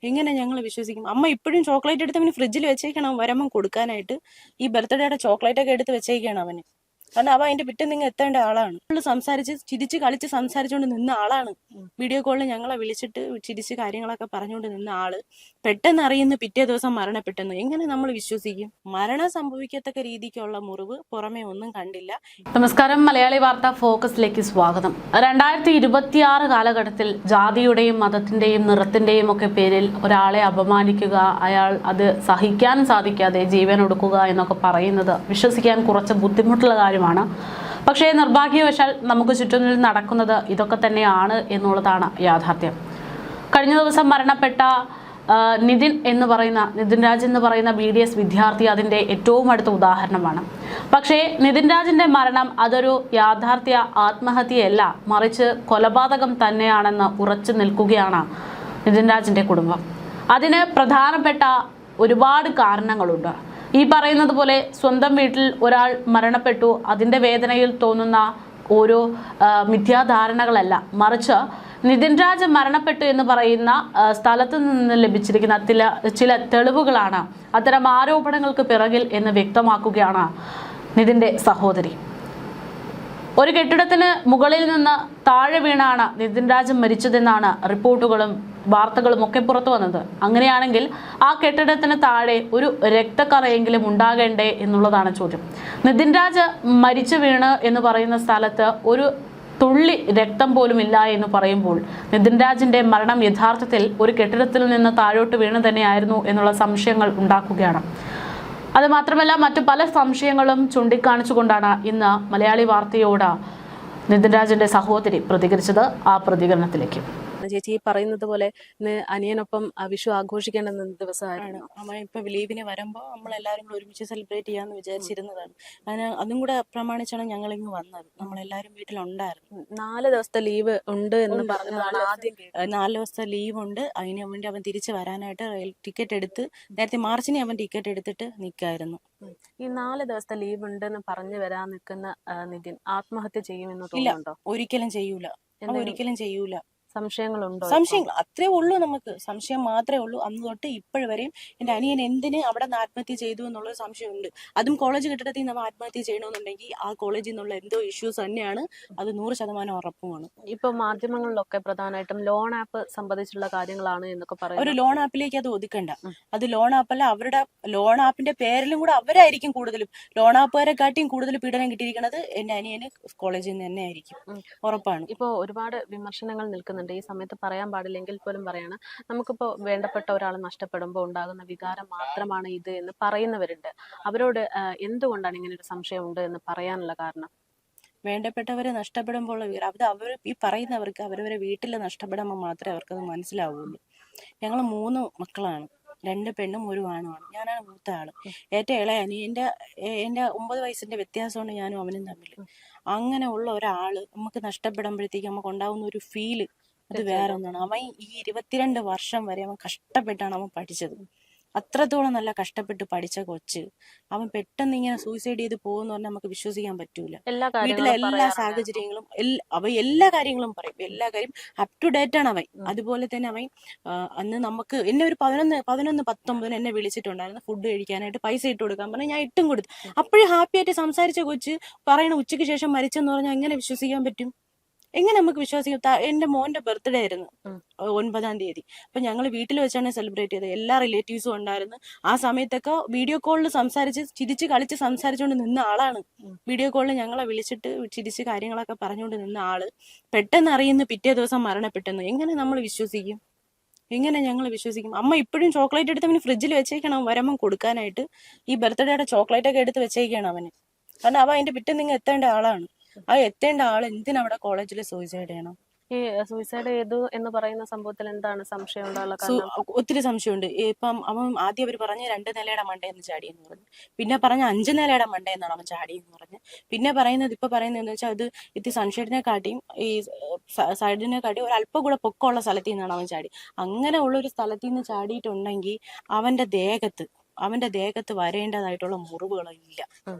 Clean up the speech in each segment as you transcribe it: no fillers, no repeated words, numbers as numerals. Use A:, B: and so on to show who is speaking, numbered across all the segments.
A: എങ്ങനെ ഞങ്ങൾ വിശ്വസിക്കും? അമ്മ ഇപ്പോഴും ചോക്ലേറ്റ് എടുത്ത് അവന് ഫ്രിഡ്ജിൽ വെച്ചേക്കണം വരുമ്പം കൊടുക്കാനായിട്ട്. ഈ ബർത്ത്ഡേയുടെ ചോക്ലേറ്റ് ഒക്കെ എടുത്ത് വെച്ചേക്കാണ് അവന്. കാരണം അവ അതിന്റെ പിറ്റേ നിങ്ങൾ എത്തേണ്ട ആളാണ്. സംസാരിച്ച് ചിരിച്ച് കളിച്ച് സംസാരിച്ചുകൊണ്ട് നിന്ന ആളാണ്. വീഡിയോ കോളിൽ ഞങ്ങളെ വിളിച്ചിട്ട് ചിരിച്ച് കാര്യങ്ങളൊക്കെ പറഞ്ഞുകൊണ്ട് നിന്ന ആള് പെട്ടെന്ന് അറിയുന്ന പിറ്റേ ദിവസം മരണപ്പെട്ടെന്ന്. എങ്ങനെ നമ്മൾ വിശ്വസിക്കും? മരണം സംഭവിക്കത്തക്ക രീതിക്കുള്ള മുറിവ് പുറമെ ഒന്നും കണ്ടില്ല.
B: നമസ്കാരം, മലയാളി വാർത്ത ഫോക്കസിലേക്ക് സ്വാഗതം. 2026 കാലഘട്ടത്തിൽ ജാതിയുടെയും മതത്തിന്റെയും നിറത്തിന്റെയും ഒക്കെ പേരിൽ ഒരാളെ അപമാനിക്കുക, അയാൾ അത് സഹിക്കാൻ സാധിക്കാതെ ജീവൻ ഒടുക്കുക എന്നൊക്കെ പറയുന്നത് വിശ്വസിക്കാൻ കുറച്ച് ബുദ്ധിമുട്ടുള്ള കാര്യമാണ്. പക്ഷേ നിർഭാഗ്യവശാൽ നമുക്ക് ചുറ്റും നടക്കുന്നത് ഇതൊക്കെ തന്നെയാണ് എന്നുള്ളതാണ് യാഥാർത്ഥ്യം. കഴിഞ്ഞ ദിവസം മരണപ്പെട്ട നിതിൻ രാജ് എന്ന് പറയുന്ന BDS വിദ്യാർത്ഥി അതിൻ്റെ ഏറ്റവും അടുത്ത ഉദാഹരണമാണ്. പക്ഷേ നിതിൻ രാജിന്റെ മരണം അതൊരു യാഥാർത്ഥ്യ ആത്മഹത്യയല്ല, മറിച്ച് കൊലപാതകം തന്നെയാണെന്ന് ഉറച്ചു നിൽക്കുകയാണ് നിതിൻ രാജിന്റെ കുടുംബം. അതിന് പ്രധാനപ്പെട്ട ഒരുപാട് കാരണങ്ങളുണ്ട്. ഈ പറയുന്നത് പോലെ സ്വന്തം വീട്ടിൽ ഒരാൾ മരണപ്പെട്ടു, അതിൻ്റെ വേദനയിൽ തോന്നുന്ന ഓരോ മിഥ്യാധാരണകളല്ല, മറിച്ച് നിതിൻ രാജ് മരണപ്പെട്ടു എന്ന് പറയുന്ന സ്ഥലത്ത് നിന്ന് ലഭിച്ചിരിക്കുന്ന ചില തെളിവുകളാണ് അത്തരം ആരോപണങ്ങൾക്ക് പിറകിൽ എന്ന് വ്യക്തമാക്കുകയാണ് നിതിൻ്റെ സഹോദരി. ഒരു കെട്ടിടത്തിന് മുകളിൽ നിന്ന് താഴെ വീണാണ് നിതിൻ രാജ് മരിച്ചതെന്നാണ് റിപ്പോർട്ടുകളും വാർത്തകളും ഒക്കെ പുറത്തു വന്നത്. അങ്ങനെയാണെങ്കിൽ ആ കെട്ടിടത്തിന് താഴെ ഒരു രക്തക്കറയെങ്കിലും ഉണ്ടാകേണ്ടേ എന്നുള്ളതാണ് ചോദ്യം. നിതിൻ രാജ് മരിച്ചു വീണ് എന്ന് പറയുന്ന സ്ഥലത്ത് ഒരു തുള്ളി രക്തം പോലും ഇല്ല എന്ന് പറയുമ്പോൾ നിതിൻ രാജിന്റെ മരണം യഥാർത്ഥത്തിൽ ഒരു കെട്ടിടത്തിൽ നിന്ന് താഴോട്ട് വീണ് തന്നെയായിരുന്നു എന്നുള്ള സംശയങ്ങൾ ഉണ്ടാക്കുകയാണ്. അത് മാത്രമല്ല, മറ്റു പല സംശയങ്ങളും ചൂണ്ടിക്കാണിച്ചുകൊണ്ടാണ് ഇന്ന് മലയാളി വാർത്തയോട് നിതിൻ രാജിന്റെ സഹോദരി പ്രതികരിച്ചത്. ആ പ്രതികരണത്തിലേക്ക്.
C: ചേച്ചി പറയുന്നത് പോലെ അനിയനൊപ്പം വിഷു ആഘോഷിക്കേണ്ട ദിവസമായിരുന്നു.
A: അമ്മ ഇപ്പൊ ലീവിന് വരുമ്പോ നമ്മളെല്ലാരും കൂടെ ഒരുമിച്ച് സെലിബ്രേറ്റ് ചെയ്യാന്ന് വിചാരിച്ചിരുന്നതാണ്. അതും കൂടെ പ്രമാണിച്ചാണ് ഞങ്ങൾ ഇങ്ങ് വന്നത്. നമ്മളെല്ലാരും വീട്ടിലുണ്ടായിരുന്നു.
C: 4 ദിവസത്തെ ലീവ് ഉണ്ട് എന്ന് പറഞ്ഞതാണ് ആദ്യം.
A: 4 ദിവസത്തെ ലീവ് ഉണ്ട്. അതിന് വേണ്ടി അവൻ തിരിച്ചു വരാനായിട്ട് ടിക്കറ്റ് എടുത്ത് നേരത്തെ മാർച്ചിനെ അവൻ ടിക്കറ്റ് എടുത്തിട്ട് നിൽക്കായിരുന്നു.
C: ഈ 4 ദിവസത്തെ ലീവ് ഉണ്ടെന്ന് പറഞ്ഞു വരാൻ നിൽക്കുന്ന നിതിൻ ആത്മഹത്യ ചെയ്യുമെന്ന് തോന്നുന്നുണ്ടോ?
A: ഒരിക്കലും ചെയ്യൂല, ഒരിക്കലും ചെയ്യൂല.
C: സംശയങ്ങളുണ്ടോ?
A: സംശയങ്ങൾ അത്രേ ഉള്ളൂ, നമുക്ക് സംശയം മാത്രമേ ഉള്ളൂ. അന്ന് തൊട്ട് ഇപ്പോഴുവരെയും എന്റെ അനിയൻ എന്തിന് അവിടെ നിന്ന് ആത്മഹത്യ ചെയ്തു എന്നുള്ളൊരു സംശയമുണ്ട്. അതും കോളേജ് കെട്ടിടത്തിൽ നമ്മൾ ആത്മഹത്യ ചെയ്യണമെന്നുണ്ടെങ്കിൽ ആ കോളേജിൽ നിന്നുള്ള എന്തോ ഇഷ്യൂസ് തന്നെയാണ്. അത് 100% ഉറപ്പുമാണ്.
C: ഇപ്പൊ മാധ്യമങ്ങളിലൊക്കെ പ്രധാനമായിട്ടും ലോൺ ആപ്പ് സംബന്ധിച്ചുള്ള കാര്യങ്ങളാണ് എന്നൊക്കെ പറയും.
A: ഒരു ലോൺ ആപ്പിലേക്ക് അത് ഒതുക്കണ്ട. അത് ലോൺ ആപ്പല്ല, അവരുടെ ലോൺ ആപ്പിന്റെ പേരിലും കൂടെ അവരായിരിക്കും കൂടുതലും. ലോൺ ആപ്പുകാരെക്കാട്ടിയും കൂടുതൽ പീഡനം കിട്ടിയിരിക്കുന്നത് എന്റെ അനിയന് കോളേജിൽ നിന്ന് തന്നെ ആയിരിക്കും, ഉറപ്പാണ്.
C: ഇപ്പൊ ഒരുപാട് വിമർശനങ്ങൾ നിൽക്കുന്നുണ്ട്. ഈ സമയത്ത് പറയാൻ പാടില്ലെങ്കിൽ പോലും പറയാണ്. നമുക്കിപ്പോ വേണ്ടപ്പെട്ട ഒരാൾ നഷ്ടപ്പെടുമ്പോൾ ഉണ്ടാകുന്ന വികാരം മാത്രമാണ് ഇത് എന്ന് പറയുന്നവരുണ്ട്. അവരോട് എന്തുകൊണ്ടാണ് ഇങ്ങനെ ഒരു സംശയം ഉണ്ട് എന്ന് പറയാനുള്ള കാരണം?
A: വേണ്ടപ്പെട്ടവരെ നഷ്ടപ്പെടുമ്പോൾ അത് അവർ ഈ പറയുന്നവർക്ക് അവരവരെ വീട്ടിൽ നഷ്ടപ്പെടുമ്പോൾ മാത്രമേ അവർക്കത് മനസ്സിലാവുള്ളൂ. ഞങ്ങൾ 3 മക്കളാണ്, 2 പെണ്ണും 1 ആണുമാണ്. ഞാനാണ് മൂത്ത ആള്. ഏറ്റവും ഇളയ എന്റെ 9 വയസ്സിന്റെ വ്യത്യാസമാണ് ഞാനും അവനും തമ്മിൽ. അങ്ങനെ ഉള്ള ഒരാള് നമുക്ക് നഷ്ടപ്പെടുമ്പോഴത്തേക്ക് നമുക്ക് ഉണ്ടാവുന്ന ഒരു ഫീല് അത് വേറെ ഒന്നാണ്. അവൻ ഈ 22 വർഷം വരെ അവൻ കഷ്ടപ്പെട്ടാണ് അവൻ പഠിച്ചത്. അത്രത്തോളം നല്ല കഷ്ടപ്പെട്ട് പഠിച്ച കൊച്ച് അവൻ പെട്ടെന്ന് ഇങ്ങനെ സൂയിസൈഡ് ചെയ്ത് പോകുന്ന പറഞ്ഞാൽ നമുക്ക് വിശ്വസിക്കാൻ പറ്റൂല. വീട്ടിലെ എല്ലാ സാഹചര്യങ്ങളും അവൻ എല്ലാ കാര്യങ്ങളും പറയും. എല്ലാ കാര്യം അപ് ടു ഡേറ്റ് ആണ് അവൻ. അതുപോലെ തന്നെ അവൻ അന്ന് നമുക്ക് എന്നെ ഒരു 11-19 എന്നെ വിളിച്ചിട്ടുണ്ടായിരുന്നു ഫുഡ് കഴിക്കാനായിട്ട്. പൈസ ഇട്ട് കൊടുക്കാൻ പറഞ്ഞാൽ ഞാൻ ഇട്ടും കൊടുത്തു. അപ്പോഴും ഹാപ്പി ആയിട്ട് സംസാരിച്ച കൊച്ച് പറയണ ഉച്ചയ്ക്ക് ശേഷം മരിച്ചെന്ന് പറഞ്ഞാൽ എങ്ങനെ വിശ്വസിക്കാൻ പറ്റും? എങ്ങനെ നമുക്ക് വിശ്വസിക്കാം? എന്റെ മോന്റെ ബർത്ത്ഡേ ആയിരുന്നു 9-ാം തീയതി. അപ്പൊ ഞങ്ങൾ വീട്ടിൽ വെച്ചാണ് സെലിബ്രേറ്റ് ചെയ്തത്. എല്ലാ റിലേറ്റീവ്സും ഉണ്ടായിരുന്നു. ആ സമയത്തൊക്കെ വീഡിയോ കോളിൽ സംസാരിച്ച് ചിരിച്ച് കളിച്ച് സംസാരിച്ചുകൊണ്ട് നിന്ന ആളാണ്. വീഡിയോ കോളിൽ ഞങ്ങളെ വിളിച്ചിട്ട് ചിരിച്ച് കാര്യങ്ങളൊക്കെ പറഞ്ഞുകൊണ്ട് നിന്ന ആള് പെട്ടെന്ന് അറിയുന്ന പിറ്റേ ദിവസം മരണപ്പെട്ടെന്ന്. എങ്ങനെ നമ്മൾ വിശ്വസിക്കും? എങ്ങനെ ഞങ്ങൾ വിശ്വസിക്കും? അമ്മ ഇപ്പോഴും ചോക്ലേറ്റ് എടുത്ത് അവന് ഫ്രിഡ്ജിൽ വെച്ചേക്കണം വരുമ്പം കൊടുക്കാനായിട്ട്. ഈ ബർത്ത്ഡേയുടെ ചോക്ലേറ്റ് ഒക്കെ എടുത്ത് വെച്ചേക്കാണ് അവന്. കാരണം അവ അതിന്റെ പിറ്റേ നിങ്ങൾ എത്തേണ്ട ആളാണ്. ആ എത്തേണ്ട ആൾ എന്തിനവിടെ കോളേജിൽ സൂയിസൈഡ് ചെയ്യണം?
C: ഈ സൂയിസൈഡ് ചെയ്തു എന്ന് പറയുന്ന സംഭവത്തിൽ എന്താണ് സംശയം ഉണ്ടാവുക?
A: ഒത്തിരി സംശയമുണ്ട്. ഇപ്പം അവൻ ആദ്യം അവർ പറഞ്ഞ് 2 നിലയുടെ മണ്ടയെന്ന് ചാടിയെന്ന് പറഞ്ഞു. പിന്നെ പറഞ്ഞ 5 നിലയുടെ മണ്ടയെന്നാണ് അവൻ ചാടിയെന്ന് പറഞ്ഞ്. പിന്നെ പറയുന്നത് ഇപ്പൊ പറയുന്നത് എന്താ വെച്ചാൽ ഇത് സൺഷെയ്ഡിനെ കാട്ടിയും ഈ സൈഡിനെ കാട്ടിയും ഒരു അല്പം കൂടെ പൊക്കമുള്ള സ്ഥലത്തിൽ നിന്നാണ് അവൻ ചാടി. അങ്ങനെ ഉള്ള ഒരു സ്ഥലത്തിൽ നിന്ന് ചാടിയിട്ടുണ്ടെങ്കിൽ അവന്റെ ദേഹത്ത് വരേണ്ടതായിട്ടുള്ള മുറിവുകളില്ല.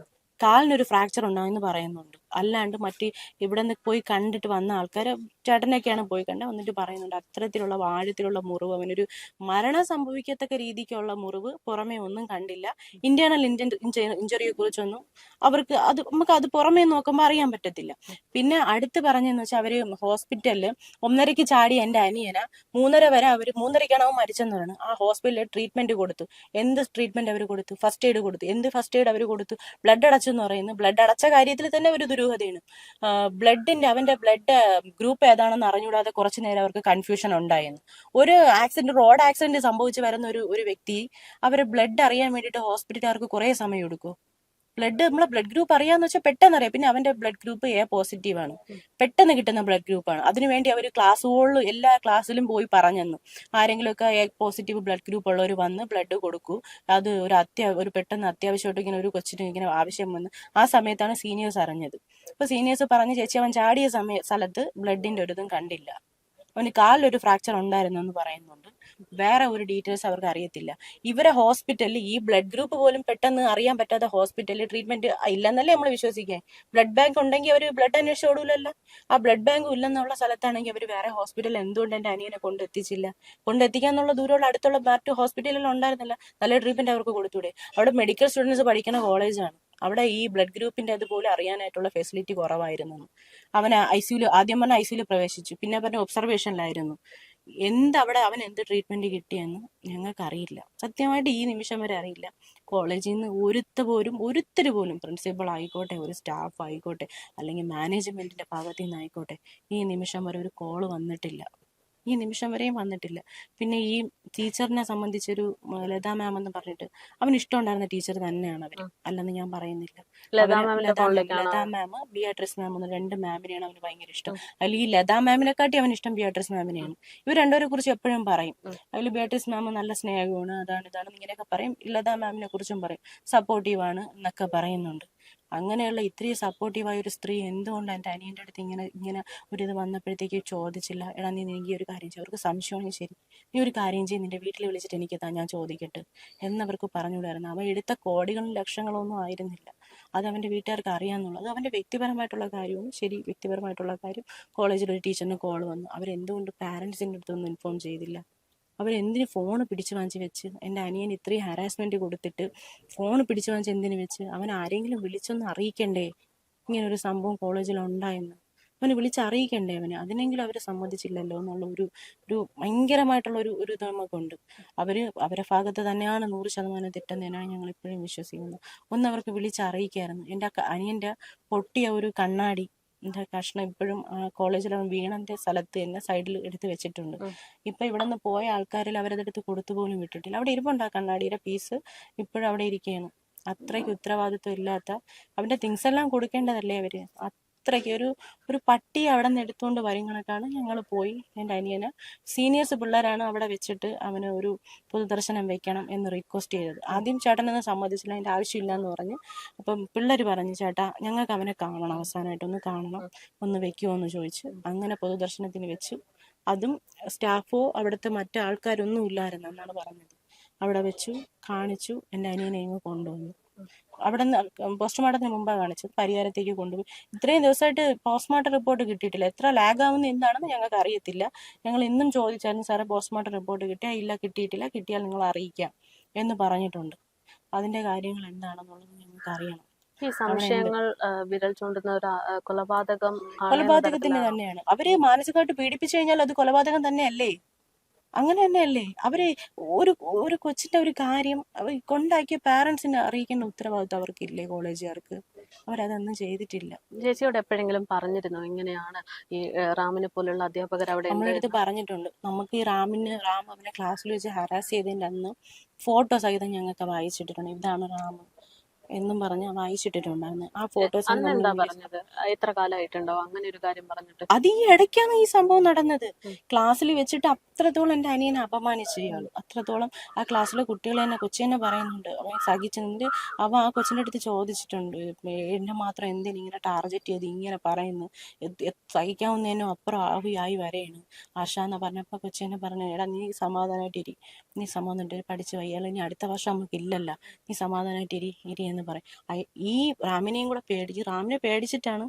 A: കാലിനൊരു ഫ്രാക്ചർ ഉണ്ടാവുമെന്ന് പറയുന്നുണ്ട്. അല്ലാണ്ട് മറ്റ് ഇവിടെ നിന്ന് പോയി കണ്ടിട്ട് വന്ന ആൾക്കാർ ചേട്ടനൊക്കെയാണ് പോയി കണ്ടത്, വന്നിട്ട് പറയുന്നുണ്ട് അത്തരത്തിലുള്ള ആഴത്തിലുള്ള മുറിവ്, അവനൊരു മരണം സംഭവിക്കത്തക്ക രീതിക്കുള്ള മുറിവ്, പുറമേ ഒന്നും കണ്ടില്ല. ഇന്റേണൽ ഇഞ്ചുറിയെ കുറിച്ചൊന്നും അവർക്ക് നമുക്ക് അത് പുറമേ നോക്കുമ്പോൾ അറിയാൻ പറ്റത്തില്ല. പിന്നെ അടുത്ത് പറഞ്ഞെന്ന് വെച്ചാൽ അവര് ഹോസ്പിറ്റലിൽ 1:30 ചാടി എന്റെ അനിയന 3:30 വരെ അവര് 3:30 അവൻ മരിച്ചെന്ന് പറയുന്നത്. ആ ഹോസ്പിറ്റലിൽ ട്രീറ്റ്മെന്റ് കൊടുത്തു. എന്ത് ട്രീറ്റ്മെന്റ് അവർ കൊടുത്തു? ഫസ്റ്റ് എയ്ഡ് കൊടുത്തു. എന്ത് ഫസ്റ്റ് എയ്ഡ് അവർ കൊടുത്തു? ബ്ലഡ് അടച്ചെന്ന് പറയുന്നു. ബ്ലഡ് അടച്ച കാര്യത്തിൽ തന്നെ ഒരു ദുരൂഹതയാണ്. അവന്റെ ബ്ലഡ് ഗ്രൂപ്പ് ഏതാണെന്ന് അറിഞ്ഞുകൂടാതെ കുറച്ചു നേരം അവർക്ക് കൺഫ്യൂഷൻ ഉണ്ടായിരുന്നു. ഒരു റോഡ് ആക്സിഡന്റ് സംഭവിച്ചു വരുന്ന ഒരു വ്യക്തി അവരെ ബ്ലഡ് അറിയാൻ വേണ്ടിയിട്ട് ഹോസ്പിറ്റലുകാർക്ക് കുറെ സമയം എടുക്കും. നമ്മളെ ബ്ലഡ് ഗ്രൂപ്പ് അറിയാന്ന് വെച്ചാൽ പെട്ടെന്ന് അറിയാം. പിന്നെ അവന്റെ ബ്ലഡ് ഗ്രൂപ്പ് എ പോസിറ്റീവ് ആണ്, പെട്ടെന്ന് കിട്ടുന്ന ബ്ലഡ് ഗ്രൂപ്പാണ്. അതിനുവേണ്ടി അവർ ക്ലാസ്സുകളിലും എല്ലാ ക്ലാസ്സിലും പോയി പറഞ്ഞെന്ന്, ആരെങ്കിലും ഒക്കെ എ പോസിറ്റീവ് ബ്ലഡ് ഗ്രൂപ്പ് ഉള്ളവർ വന്ന് ബ്ലഡ് കൊടുക്കൂ, അത് ഒരു പെട്ടെന്ന് അത്യാവശ്യമായിട്ട് ഇങ്ങനെ ഒരു കൊച്ചിന് ഇങ്ങനെ ആവശ്യം വന്ന്. ആ സമയത്താണ് സീനിയേഴ്സ് അറിഞ്ഞത്. അപ്പൊ സീനിയേഴ്സ് പറഞ്ഞ് ചേച്ചി അവൻ ചാടിയ സ്ഥലത്ത് ബ്ലഡിന്റെ ഒരു ഇതും കണ്ടില്ല, അവന് കാലിലൊരു ഫ്രാക്ചർ ഉണ്ടായിരുന്നു എന്ന് പറയുന്നുണ്ട്. വേറെ ഒരു ഡീറ്റെയിൽസ് അവർക്ക് അറിയത്തില്ല. ഇവരെ ഹോസ്പിറ്റലിൽ ഈ ബ്ലഡ് ഗ്രൂപ്പ് പോലും പെട്ടെന്ന് അറിയാൻ പറ്റാത്ത ഹോസ്പിറ്റലിൽ ട്രീറ്റ്മെന്റ് ഇല്ലെന്നല്ലേ നമ്മൾ വിശ്വസിക്കാൻ. ബ്ലഡ് ബാങ്ക് ഉണ്ടെങ്കിൽ അവർ ബ്ലഡ് അന്വേഷിച്ച് ഓടൂലല്ലോ. ആ ബ്ലഡ് ബാങ്ക് ഇല്ലെന്നുള്ള സ്ഥലത്താണെങ്കിൽ അവർ വേറെ ഹോസ്പിറ്റലിൽ എന്തുകൊണ്ട് എന്റെ അനിയനെ കൊണ്ടെത്തിക്കാന്നുള്ള ദൂരമുള്ള അടുത്തുള്ള മറ്റു ഹോസ്പിറ്റലിൽ ഉണ്ടായിരുന്നില്ല. നല്ല ട്രീറ്റ്മെന്റ് അവർക്ക് കൊടുത്തൂടെ? അവിടെ മെഡിക്കൽ സ്റ്റുഡൻസ് പഠിക്കുന്ന കോളേജാണ്. അവിടെ ഈ ബ്ലഡ് ഗ്രൂപ്പിന്റെ അതുപോലെ അറിയാനായിട്ടുള്ള ഫെസിലിറ്റി കുറവായിരുന്നു. അവൻ ആദ്യം പറഞ്ഞ ഐസിയുല് പ്രവേശിച്ചു, പിന്നെ പറഞ്ഞ ഒബ്സർവേഷനിലായിരുന്നു. അവിടെ അവൻ എന്ത് ട്രീറ്റ്മെന്റ് കിട്ടിയെന്ന് ഞങ്ങൾക്ക് അറിയില്ല. സത്യമായിട്ട് ഈ നിമിഷം വരെ അറിയില്ല. കോളേജിൽ നിന്ന് ഒരുത്തര് പോലും പ്രിൻസിപ്പൾ ആയിക്കോട്ടെ, ഒരു സ്റ്റാഫ് ആയിക്കോട്ടെ, അല്ലെങ്കിൽ മാനേജ്മെന്റിന്റെ ഭാഗത്തു നിന്നായിക്കോട്ടെ, ഈ നിമിഷം വരെ ഒരു കോള് വന്നിട്ടില്ല. ഈ നിമിഷം വരെയും വന്നിട്ടില്ല. പിന്നെ ഈ ടീച്ചറിനെ സംബന്ധിച്ചൊരു ലതാ മാം എന്ന് പറഞ്ഞിട്ട് അവന് ഇഷ്ടമുണ്ടായിരുന്ന ടീച്ചർ തന്നെയാണ് അവര്, അല്ലെന്ന് ഞാൻ പറയുന്നില്ല. ലതാ മാം, ബിയാട്രിസ് മാം എന്ന് 2 മാമിനെയാണ് അവന് ഭയങ്കര ഇഷ്ടം. അതിൽ ഈ ലതാ മാമിനെക്കാട്ടി അവന് ഇഷ്ടം ബിയാട്രിസ് മാമിനെയാണ്. ഇവർ രണ്ടുപേരെ കുറിച്ച് എപ്പോഴും പറയും. അതിൽ ബിയാട്രിസ് മാം നല്ല സ്നേഹമാണ്, ഇതാണ് ഇങ്ങനെയൊക്കെ പറയും. ലതാ മാമിനെ കുറിച്ചും പറയും, സപ്പോർട്ടീവ് ആണ് എന്നൊക്കെ പറയുന്നുണ്ട്. അങ്ങനെയുള്ള ഇത്രയും സപ്പോർട്ടീവായ ഒരു സ്ത്രീ എന്തുകൊണ്ട് എൻ്റെ അനിയൻ്റെ അടുത്ത് ഇങ്ങനെ ഒരിത് വന്നപ്പോഴത്തേക്ക് ചോദിച്ചില്ല? എടാ നീ ഒരു കാര്യം ചെയ്യും, അവർക്ക് സംശയമാണെങ്കിൽ ശരി, നീ ഒരു കാര്യം ചെയ്യും, നിന്റെ വീട്ടിൽ വിളിച്ചിട്ട് എനിക്ക് ഞാൻ ചോദിക്കട്ടെ എന്നവർക്ക് പറഞ്ഞുകൂടായിരുന്നു. അവൻ എടുത്ത കോടികളും ലക്ഷങ്ങളൊന്നും ആയിരുന്നില്ല. അത് അവൻ്റെ വീട്ടുകാർക്ക് അറിയാമെന്നുള്ളത്. അത് അവൻ്റെ വ്യക്തിപരമായിട്ടുള്ള കാര്യവും ശരി, വ്യക്തിപരമായിട്ടുള്ള കാര്യം. കോളേജിൽ ഒരു ടീച്ചറിന് കോൾ വന്നു, അവരെന്തുകൊണ്ട് പാരൻസിൻ്റെ അടുത്തൊന്നും ഇൻഫോം ചെയ്തില്ല? അവരെന്തിന് ഫോൺ പിടിച്ചു വാങ്ങിച്ച് വെച്ച്? എൻ്റെ അനിയൻ ഇത്രയും ഹാരാസ്മെന്റ് കൊടുത്തിട്ട് ഫോൺ പിടിച്ചു വാങ്ങിച്ച് എന്തിനു വെച്ച്? അവൻ ആരെങ്കിലും വിളിച്ചൊന്ന് അറിയിക്കണ്ടേ ഇങ്ങനൊരു സംഭവം കോളേജിൽ ഉണ്ടായെന്ന്? അവന് വിളിച്ചറിയിക്കണ്ടേ അവന്? അതിനെങ്കിലും അവർ സമ്മതിച്ചില്ലല്ലോ എന്നുള്ള ഒരു ഭയങ്കരമായിട്ടുള്ള ഒരു ഇത് നമുക്കുണ്ട്. അവരെ ഭാഗത്ത് തന്നെയാണ് 100% തെറ്റെന്നാണ് ഞങ്ങൾ ഇപ്പോഴും വിശ്വസിക്കുന്നത്. അവർക്ക് വിളിച്ചറിയിക്കായിരുന്നു. എൻ്റെ അനിയൻ്റെ പൊട്ടിയ ഒരു കണ്ണാടി കഷ്ണം ഇപ്പോഴും കോളേജിൽ അവൻ വീണന്റെ സ്ഥലത്ത് തന്നെ സൈഡിൽ എടുത്ത് വെച്ചിട്ടുണ്ട്. ഇപ്പൊ ഇവിടെ നിന്ന് പോയ ആൾക്കാരിൽ അവരതെടുത്ത് കൊടുത്തു പോലും വിട്ടിട്ടില്ല. അവിടെ ഇരിപ്പുണ്ട് ആ കണ്ണാടിയുടെ പീസ്, ഇപ്പോഴും അവിടെ ഇരിക്കുകയാണ്. അത്രയ്ക്ക് ഉത്തരവാദിത്വം ഇല്ലാത്ത, അവന്റെ തിങ്സ് എല്ലാം കൊടുക്കേണ്ടതല്ലേ അവര്? അത്രയ്ക്ക് ഒരു പട്ടി അവിടെ നിന്ന് എടുത്തുകൊണ്ട് വരും കണക്കാണ് ഞങ്ങൾ പോയി എൻ്റെ അനിയന്. സീനിയേഴ്സ് പിള്ളേരാണ് അവിടെ വെച്ചിട്ട് അവന് ഒരു പൊതുദർശനം വെക്കണം എന്ന് റിക്വസ്റ്റ് ചെയ്തത്. ആദ്യം ചേട്ടനൊന്നും സമ്മതിച്ചില്ല, അതിൻ്റെ ആവശ്യമില്ല എന്ന് പറഞ്ഞ്. അപ്പം പിള്ളേർ പറഞ്ഞു, ചേട്ടാ ഞങ്ങൾക്ക് അവനെ കാണണം, അവസാനമായിട്ടൊന്ന് കാണണം, ഒന്ന് വെക്കുമോ എന്ന് ചോദിച്ച് അങ്ങനെ പൊതുദർശനത്തിന് വെച്ചു. അതും സ്റ്റാഫോ അവിടുത്തെ മറ്റു ആൾക്കാരൊന്നും ഇല്ലായിരുന്നു എന്നാണ് പറഞ്ഞത്. അവിടെ വെച്ചു, കാണിച്ചു, എൻ്റെ അനിയനെ ഇങ്ങ് കൊണ്ടുവന്നു. അവിടെ നിന്ന് പോസ്റ്റ്മോർട്ടത്തിന് മുമ്പാണ് കാണിച്ചത്, പരിഹാരത്തേക്ക് കൊണ്ടുപോയി. ഇത്രയും ദിവസമായിട്ട് പോസ്റ്റ്മോർട്ടം റിപ്പോർട്ട് കിട്ടിയിട്ടില്ല. എത്ര ലാഗ് ആവുന്ന എന്താണെന്ന് ഞങ്ങൾക്ക് അറിയത്തില്ല. ഞങ്ങൾ ഇന്നും ചോദിച്ചായിരുന്നു, സാറേ പോസ്റ്റ്മോർട്ടം റിപ്പോർട്ട് കിട്ടിയാൽ? ഇല്ല, കിട്ടിയിട്ടില്ല, കിട്ടിയാൽ നിങ്ങൾ അറിയിക്കാം എന്ന് പറഞ്ഞിട്ടുണ്ട്. അതിന്റെ കാര്യങ്ങൾ എന്താണെന്നുള്ളത് ഞങ്ങൾക്ക് അറിയണം.
C: ഈ സംശയങ്ങൾ വിരൽ ചൂണ്ടുന്ന ഒരു
A: കൊലപാതകത്തിന്റെ തന്നെയാണ്. അവരെ മാനസികമായിട്ട് പീഡിപ്പിച്ചു കഴിഞ്ഞാൽ അത് കൊലപാതകം തന്നെയല്ലേ? അങ്ങനെ തന്നെയല്ലേ? അവര് ഒരു കൊച്ചിന്റെ ഒരു കാര്യം കൊണ്ടാക്കിയ പാരന്റ്സിനെ അറിയിക്കേണ്ട ഉത്തരവാദിത്വം അവർക്കില്ലേ? കോളേജുകാർക്ക്. അവരതൊന്നും ചെയ്തിട്ടില്ല.
C: ചേച്ചിയോട് എപ്പോഴെങ്കിലും പറഞ്ഞിരുന്നോ ഇങ്ങനെയാണ് ഈ റാമിനെ പോലുള്ള അധ്യാപകർ അവിടെ?
A: നമ്മുടെ അടുത്ത് പറഞ്ഞിട്ടുണ്ട്. നമുക്ക് ഈ റാം അവനെ ക്ലാസ്സിൽ വെച്ച് ഹരാസ് ചെയ്തതിന്റെ അന്ന് ഫോട്ടോ സഹിതം ഞങ്ങൾക്ക് വായിച്ചിട്ടിട്ടുണ്ട്. ഇതാണ് റാം എന്നും പറഞ്ഞ് വായിച്ചിട്ടിട്ടുണ്ടായിരുന്നു. ആ ഫോട്ടോസ്
C: എന്താ പറഞ്ഞത്? എത്ര കാലമായിട്ടുണ്ടോ അങ്ങനെ ഒരു കാര്യം പറഞ്ഞിട്ട്?
A: അത് ഈ ഇടയ്ക്കാണ് ഈ സംഭവം നടന്നത്. ക്ലാസ്സിൽ വെച്ചിട്ട് അത്രത്തോളം എൻ്റെ അനിയനെ അപമാനിച്ചു ഇയാൾ. അത്രത്തോളം ആ ക്ലാസ്സിലെ കുട്ടികൾ തന്നെ, കൊച്ചി തന്നെ പറയുന്നുണ്ട് അവൻ സഹിച്ചതിന്റെ. അവ ആ കൊച്ചിൻ്റെ അടുത്ത് ചോദിച്ചിട്ടുണ്ട്, എന്നെ മാത്രം എന്തിന് ഇങ്ങനെ ടാർഗറ്റ് ചെയ്ത് ഇങ്ങനെ പറയുന്നു, സഹിക്കാവുന്നതിനും അപ്പുറം ആയി വരെയാണ് ആശ എന്ന് പറഞ്ഞപ്പോൾ കൊച്ചി തന്നെ പറഞ്ഞു, എടാ നീ സമാധാനമായിട്ടിരി, നീ സമാധാനമായിട്ട് പഠിച്ചു വയ്യാൽ, ഇനി അടുത്ത വർഷം നമുക്ക് ഇല്ലല്ലോ, നീ സമാധാനമായിട്ടിരി എന്ന് എന്ന് പറയും. ഈ റാമിനെയും കൂടെ പേടിച്ച്, റാമിനെ പേടിച്ചിട്ടാണ്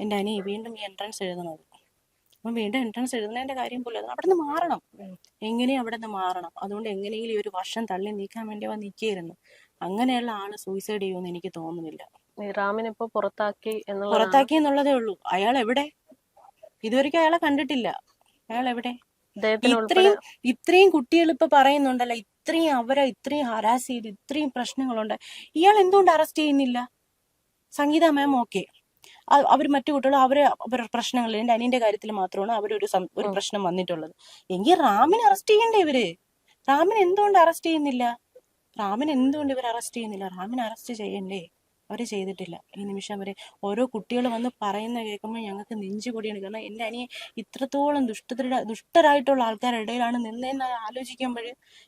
A: എൻ്റെ അനിയ വീണ്ടും ഈ എൻട്രൻസ് എഴുതുന്നത്. അപ്പം വീണ്ടും എൻട്രൻസ് എഴുതുന്നതിന്റെ കാര്യം പോലും അത് അവിടെ നിന്ന് മാറണം, എങ്ങനെയും അവിടെ നിന്ന് മാറണം. അതുകൊണ്ട് എങ്ങനെയെങ്കിലും ഈ ഒരു വർഷം തള്ളി നീക്കാൻ വേണ്ടി അവൻ നിൽക്കുകയായിരുന്നു. അങ്ങനെയുള്ള ആള് സൂയിസൈഡ് ചെയ്യുമെന്ന് എനിക്ക് തോന്നുന്നില്ല.
C: ഈ റാമിനെ ഇപ്പൊ പുറത്താക്കി
A: പുറത്താക്കി എന്നുള്ളതേ ഉള്ളൂ. അയാൾ എവിടെ? ഇതുവരെയ്ക്കും അയാളെ കണ്ടിട്ടില്ല. അയാൾ എവിടെ? ഇത്രയും കുട്ടികൾ ഇപ്പൊ പറയുന്നുണ്ടല്ലോ, ഇത്രയും ഹരാസ് ചെയ്ത് ഇത്രയും പ്രശ്നങ്ങളുണ്ട്, ഇയാൾ എന്തുകൊണ്ട് അറസ്റ്റ് ചെയ്യുന്നില്ല? സംഗീത മാം ഓക്കെ, അവർ മറ്റു കുട്ടികൾ അവരുടെ പ്രശ്നങ്ങൾ, എൻ്റെ അനിയന്റെ കാര്യത്തിൽ മാത്രമാണ് ഒരു പ്രശ്നം വന്നിട്ടുള്ളത്. എങ്കിൽ റാമിനെ അറസ്റ്റ് ചെയ്യണ്ടേ ഇവര്? റാമിനെ എന്തുകൊണ്ട് അറസ്റ്റ് ചെയ്യുന്നില്ല? റാമിനെ അറസ്റ്റ് ചെയ്യണ്ടേ? അവര് ചെയ്തിട്ടില്ല. ഈ നിമിഷം വരെ ഓരോ കുട്ടികൾ വന്ന് പറയുന്ന കേൾക്കുമ്പോൾ ഞങ്ങൾക്ക് നെഞ്ചു പൊടിയാണ്. കാരണം എൻ്റെ അനിയൻ ഇത്രത്തോളം ദുഷ്ടരായിട്ടുള്ള ആൾക്കാരുടെ ഇടയിലാണ് നിന്നതെന്ന് ആലോചിക്കുമ്പോൾ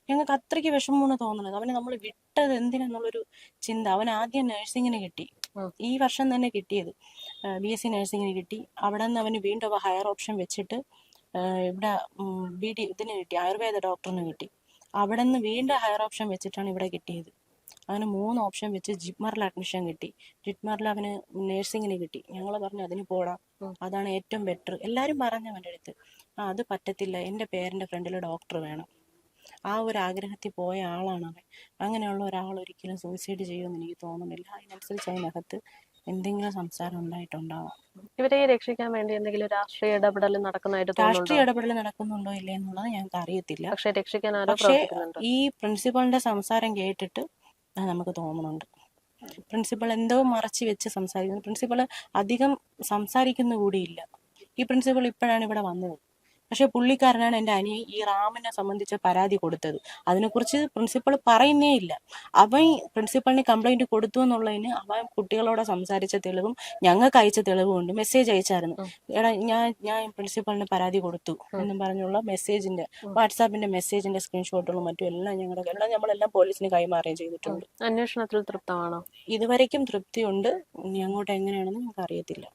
A: ഞങ്ങൾക്ക് അത്രയ്ക്ക് വിഷമമാണ് തോന്നുന്നത്. അവനെ നമ്മൾ വിട്ടത് എന്തിനെന്നുള്ളൊരു ചിന്ത. അവൻ ആദ്യം നഴ്സിങ്ങിന് കിട്ടി, ഈ വർഷം തന്നെ കിട്ടിയത് BSc നഴ്സിങ്ങിന് കിട്ടി. അവിടെ നിന്ന് അവന് വീണ്ടും ഹയർ ഓപ്ഷൻ വെച്ചിട്ട് ഇവിടെ ഇതിന് കിട്ടി, ആയുർവേദ ഡോക്ടറിന് കിട്ടി. അവിടെ നിന്ന് വീണ്ടും ഹയർ ഓപ്ഷൻ വെച്ചിട്ടാണ് ഇവിടെ കിട്ടിയത്. അവന് 3 ഓപ്ഷൻ വെച്ച് ജിപ്മറിൽ അഡ്മിഷൻ കിട്ടി. ജിപ്മറിൽ അവന് നഴ്സിങ്ങിന് കിട്ടി. ഞങ്ങൾ പറഞ്ഞു അതിന് പോടാം, അതാണ് ഏറ്റവും ബെറ്റർ. എല്ലാവരും പറഞ്ഞു അവൻ്റെ അടുത്ത്, അത് പറ്റത്തില്ല, എൻ്റെ പേരൻ്റെ ഫ്രണ്ടിൽ ഡോക്ടർ വേണം. ആ ഒരു ആഗ്രഹത്തിൽ പോയ ആളാണ് അവൻ. അങ്ങനെയുള്ള ഒരാൾ ഒരിക്കലും സൂയിസൈഡ് ചെയ്യുമെന്ന് എനിക്ക് തോന്നുന്നില്ല. അതിനനുസരിച്ച് അതിനകത്ത് എന്തെങ്കിലും സംസാരം ഉണ്ടായിട്ടുണ്ടാവാം.
C: ഇവരെ രക്ഷിക്കാൻ വേണ്ടി എന്തെങ്കിലും രാഷ്ട്രീയ ഇടപെടൽ നടക്കുന്നതായിട്ട്
A: രാഷ്ട്രീയ ഇടപെടൽ നടക്കുന്നുണ്ടോ ഇല്ലേ എന്നുള്ളത് ഞങ്ങൾക്ക് അറിയത്തില്ല.
C: പക്ഷെ രക്ഷിക്കാൻ
A: പക്ഷേ ഈ പ്രിൻസിപ്പളിന്റെ സംസാരം കേട്ടിട്ട് നമുക്ക് തോന്നുന്നുണ്ട്, പ്രിൻസിപ്പൾ എന്തോ മറച്ചു വെച്ച് സംസാരിക്കുന്നു. പ്രിൻസിപ്പൾ അധികം സംസാരിക്കുന്ന കൂടിയില്ല. ഈ പ്രിൻസിപ്പൾ ഇപ്പോഴാണ് ഇവിടെ വന്നത്. പക്ഷെ പുള്ളിക്കാരനാണ് എൻ്റെ അനിയൻ ഈ റാമിനെ സംബന്ധിച്ച് പരാതി കൊടുത്തത്. അതിനെക്കുറിച്ച് പ്രിൻസിപ്പൾ പറയുന്നേ ഇല്ല. അവൻ പ്രിൻസിപ്പളിന് കംപ്ലൈന്റ് കൊടുത്തു എന്നുള്ളതിന് അവൻ കുട്ടികളോട് സംസാരിച്ച തെളിവും ഞങ്ങൾക്ക് അയച്ച തെളിവും ഉണ്ട്. മെസ്സേജ് അയച്ചായിരുന്നു, എടാ ഞാൻ പ്രിൻസിപ്പളിന് പരാതി കൊടുത്തു എന്നും പറഞ്ഞുള്ള മെസ്സേജിന്റെ, വാട്സാപ്പിന്റെ മെസ്സേജിന്റെ സ്ക്രീൻഷോട്ടുകളും മറ്റും എല്ലാം നമ്മളെല്ലാം പോലീസിന് കൈമാറുകയും ചെയ്തിട്ടുണ്ട്.
C: അന്വേഷണത്തിൽ തൃപ്തമാണോ?
A: ഇതുവരയ്ക്കും തൃപ്തിയുണ്ട്. ഇനി അങ്ങോട്ട് എങ്ങനെയാണെന്ന് ഞങ്ങൾക്ക് അറിയത്തില്ല.